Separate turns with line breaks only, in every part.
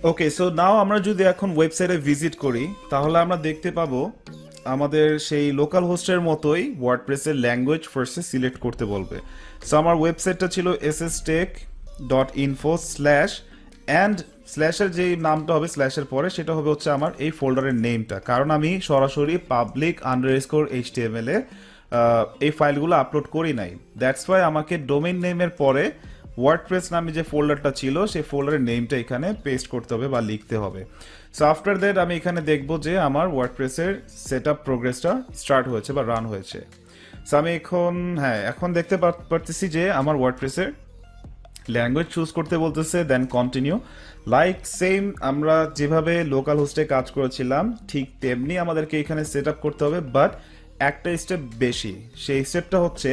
ওকে, so now আমরা যদি এখন ওয়েবসাইটে ভিজিট করি তাহলে আমরা দেখতে পাবো আমাদের সেই লোকাল হোস্টের মতোই ওয়ার্ডপ্রেসের ল্যাঙ্গুয়েজ ফার্স্টে সিলেক্ট করতে বলবে। সো আমার ওয়েবসাইটটা ছিল sstech.info স্ল্যাশ অ্যান্ড স্ল্যাশের যে নামটা হবে স্ল্যাশের পরে সেটা হবে হচ্ছে আমার এই ফোল্ডারের নেমটা, কারণ আমি সরাসরি পাবলিক আন্ডারস্কোর এইচটিএমএল এ এই ফাইলগুলো আপলোড করি নাই। দ্যাটস ওয়াই আমাকে ডোমেইন নেমের পরে ওয়ার্ডপ্রেস নামে যে ফোল্ডারটা ছিল সেই ফোল্ডারের নেমটা এখানে পেস্ট করতে হবে বা লিখতে হবে। সো আফটার দ্যাট আমি এখানে দেখবো যে আমার ওয়ার্ডপ্রেসের সেট আপ প্রোগ্রেসটা স্টার্ট হয়েছে বা রান হয়েছে। সো আমি এখন দেখতে পারতেছি যে আমার ওয়ার্ডপ্রেসের ল্যাঙ্গুয়েজ চুজ করতে বলতেছে, দেন কন্টিনিউ। লাইক সেম আমরা যেভাবে লোকাল হোস্টে কাজ করেছিলাম ঠিক তেমনি আমাদেরকে এখানে সেট আপ করতে হবে, বাট একটা স্টেপ বেশি। সেই স্টেপটা হচ্ছে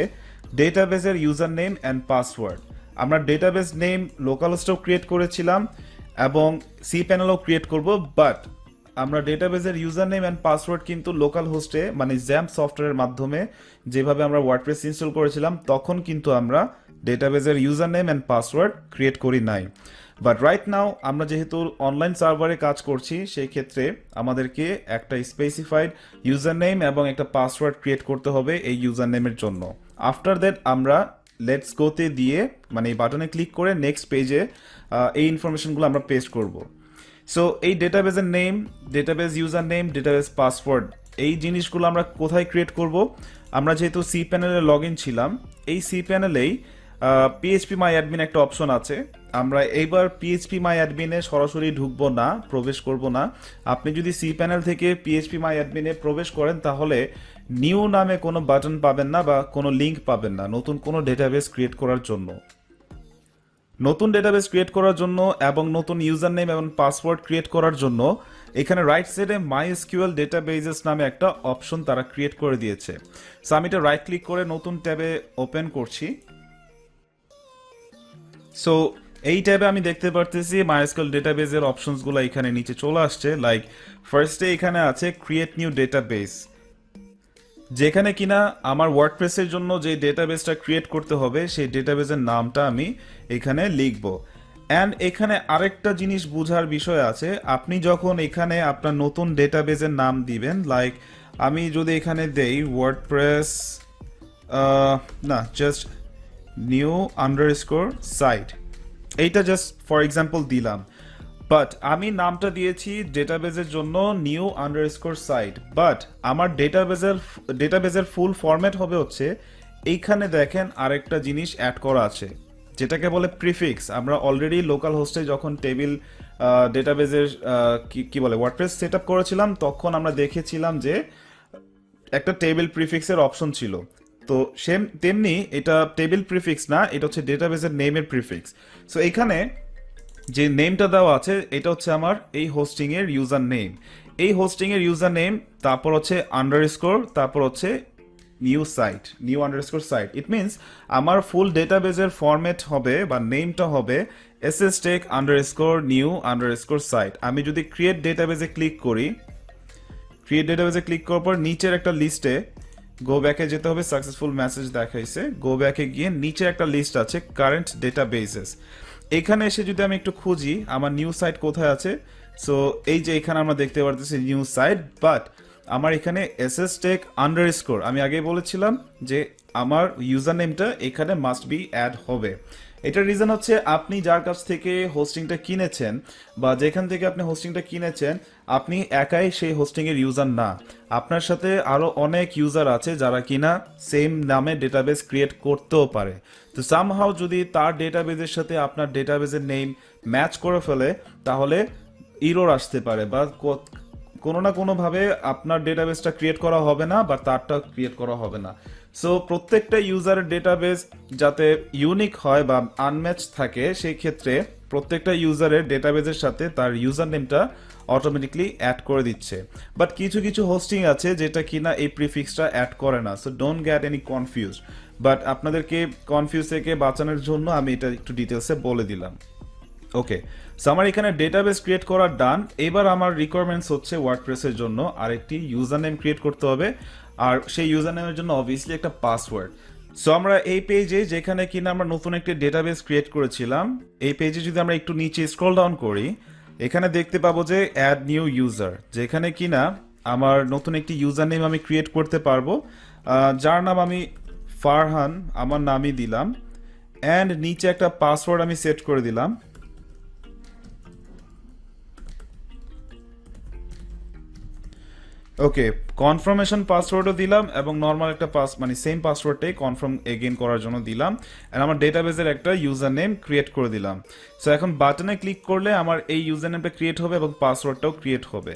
ডেটাবেসের ইউজার নেম অ্যান্ড পাসওয়ার্ড। আমরা ডেটাবেস নেম লোকাল হোস্টেও ক্রিয়েট করেছিলাম এবং সি প্যানেলও ক্রিয়েট করব, বাট আমরা ডেটাবেসের ইউজার নেম অ্যান্ড পাসওয়ার্ড কিন্তু লোকাল হোস্টে মানে জ্যাম্প সফটওয়্যারের মাধ্যমে যেভাবে আমরা ওয়ার্ডপ্রেস ইনস্টল করেছিলাম তখন কিন্তু আমরা ডেটাবেসের user name and password create করি নাই। বাট রাইট নাও আমরা যেহেতু অনলাইন সার্ভারে কাজ করছি সেই ক্ষেত্রে আমাদেরকে একটা স্পেসিফাইড ইউজার নেম এবং একটা পাসওয়ার্ড ক্রিয়েট করতে হবে এই ইউজার নেমের জন্য। আফটার দ্যাট আমরা লেটস গোতে দিয়ে মানে এই বাটনে ক্লিক করে নেক্সট পেজে এই ইনফরমেশনগুলো আমরা পেস্ট করব। সো এই ডেটাবেসের name, database user name, database password এই জিনিসগুলো আমরা কোথায় ক্রিয়েট করব? আমরা যেহেতু সি প্যানেলে লগ ইন ছিলাম, এই সি প্যানেলেই পিএইচপি মাই অ্যাডমিন একটা অপশন আছে। আমরা এইবার পিএইচপি মাই অ্যাডমিনে সরাসরি ঢুকবো না, প্রবেশ করব না। আপনি যদি সি প্যানেল থেকে পিএইচপি মাই অ্যাডমিনে প্রবেশ করেন তাহলে নিউ নামে কোনো বাটন পাবেন না বা কোনো লিঙ্ক পাবেন না নতুন কোনো ডেটাবেস ক্রিয়েট করার জন্য। নতুন ডেটাবেস ক্রিয়েট করার জন্য এবং নতুন ইউজার নেম এবং পাসওয়ার্ড ক্রিয়েট করার জন্য এখানে রাইট সাইডে মাইএসকিউএল ডেটাবেসেস নামে একটা অপশন তারা ক্রিয়েট করে দিয়েছে। সো আমি এটা রাইট ক্লিক করে নতুন ট্যাবে ওপেন করছি। সো এই ট্যাবে আমি দেখতে পারতেছি মাইএসকিউএল ডেটাবেসের অপশনসগুলো এখানে নিচে চলে আসছে। লাইক ফার্স্টে এখানে আছে ক্রিয়েট নিউ ডেটাবেস, যেখানে কিনা আমার ওয়ার্ডপ্রেসের জন্য যে ডেটাবেসটা ক্রিয়েট করতে হবে সেই ডেটাবেসের নামটা আমি এখানে লিখব। অ্যান্ড এখানে আরেকটা জিনিস বোঝার বিষয় আছে, আপনি যখন এখানে আপনার নতুন ডেটাবেসের নাম দিবেন, লাইক আমি যদি এখানে দেই ওয়ার্ডপ্রেস না জাস্ট নিউ আন্ডারস্কোর সাইট, এইটা জাস্ট ফর এক্সাম্পল দিলাম, বাট আমি নামটা দিয়েছি ডেটাবেসের জন্য নিউ আন্ডারস্কোর সাইট, বাট আমার ডেটাবেসের ফুল ফরম্যাট হবে হচ্ছে এইখানে দেখেন আরেকটা জিনিস অ্যাড করা আছে যেটাকে বলে প্রিফিক্স। আমরা অলরেডি লোকাল হোস্টে যখন টেবিল ডেটাবেসের কি বলে ওয়ার্ডপ্রেস সেট আপ করেছিলাম তখন আমরা দেখেছিলাম যে একটা টেবিল প্রিফিক্সের অপশন ছিল। তো সেম তেমনি এটা টেবিল প্রিফিক্স না, এটা হচ্ছে ডেটাবেসের নেমের প্রিফিক্স। সো এখানে যে নেমটা দেওয়া আছে এটা হচ্ছে আমার এই হোস্টিং এর ইউজার নেম, এই হোস্টিং এর ইউজার নেম, তারপর হচ্ছে আন্ডারস্কোর, তারপর হচ্ছে new site, new underscore site. It means আমার ফুল ডেটাবেসের ফরম্যাট হবে বা নেমটা হবে sstech underscore new underscore site. আমি যদি ক্রিয়েট ডেটাবেসে ক্লিক করি, ক্রিয়েট ডেটাবেসে ক্লিক করার পর নিচের একটা লিস্টে গো ব্যাকে যেতে হবে, সাকসেসফুল মেসেজ দেখাইছে, গো ব্যাকে গিয়ে নিচে একটা লিস্ট আছে কারেন্ট ডেটাবেসেস। এখানে এসে যদি আমি একটু খুঁজি আমার নিউ সাইট কোথায় আছে, সো এই যে এখানে আমরা দেখতে পারতেছি নিউ সাইট, বাট আমার এখানে sstech আন্ডারস্কোর আমি আগেই বলেছিলাম যে আমার ইউজার নেমটা এখানে মাস্ট বি অ্যাড হবে। এটার রিজন হচ্ছে আপনি যার কাছ থেকে হোস্টিংটা কিনেছেন বা যেখান থেকে আপনি হোস্টিংটা কিনেছেন আপনি একাই সেই হোস্টিং এর ইউজার না, আপনার সাথে আরো অনেক ইউজার আছে যারা কিনা সেম নামে ডেটাবেস ক্রিয়েট করতেও পারে। তো সামহাউ যদি তার ডেটাবেসের সাথে আপনার ডেটাবেসের নেম ম্যাচ করে ফেলে তাহলে ইরর আসতে পারে বা কোনো না কোনোভাবে আপনার ডেটাবেসটা ক্রিয়েট করা হবে না বা তারটা ক্রিয়েট করা হবে না। সো প্রত্যেকটা ইউজারের ডেটাবেস যাতে ইউনিক হয় বা আনম্যাচ থাকে সেই ক্ষেত্রে প্রত্যেকটা ইউজারের ডেটাবেসের সাথে তার ইউজার নেমটা অটোমেটিকলি অ্যাড করে দিচ্ছে। বাট কিছু কিছু হোস্টিং আছে যেটা কিনা এই প্রিফিক্সটা অ্যাড করে না, so don't get any confuse. But আপনাদেরকে কনফিউজ থেকে বাঁচানোর জন্য আমি এটা একটু ডিটেলসে বলে দিলাম। ওকে, সো আমার এখানে ডেটাবেস ক্রিয়েট করা ডান। এবার আমার রিকোয়ারমেন্টস হচ্ছে ওয়ার্ডপ্রেসের জন্য আরেকটি ইউজার নেম ক্রিয়েট করতে হবে, আর সেই ইউজার নেমের জন্য অবভিয়াসলি একটা পাসওয়ার্ড। সো আমরা এই পেজে যেখানে কিনা আমরা নতুন একটি ডেটাবেস ক্রিয়েট করেছিলাম এই পেজে যদি আমরা একটু নিচে স্ক্রল ডাউন করি এখানে দেখতে পাবো যে অ্যাড নিউ ইউজার, যেখানে কিনা আমার নতুন একটি ইউজার নেম আমি ক্রিয়েট করতে পারবো, যার নাম আমি ফারহান আমার নামই দিলাম, অ্যান্ড নিচে একটা পাসওয়ার্ড আমি সেট করে দিলাম। ওকে, কনফার্মেশন পাসওয়ার্ডও দিলাম এবং নর্মাল একটা মানে সেম পাসওয়ার্ডটাই কনফার্ম এগেইন করার জন্য দিলাম, এন্ড আমার ডেটাবেসের একটা ইউজার নেম ক্রিয়েট করে দিলাম। সো এখন বাটনে ক্লিক করলে আমার এই ইউজার নেমটা ক্রিয়েট হবে এবং পাসওয়ার্ডটাও ক্রিয়েট হবে।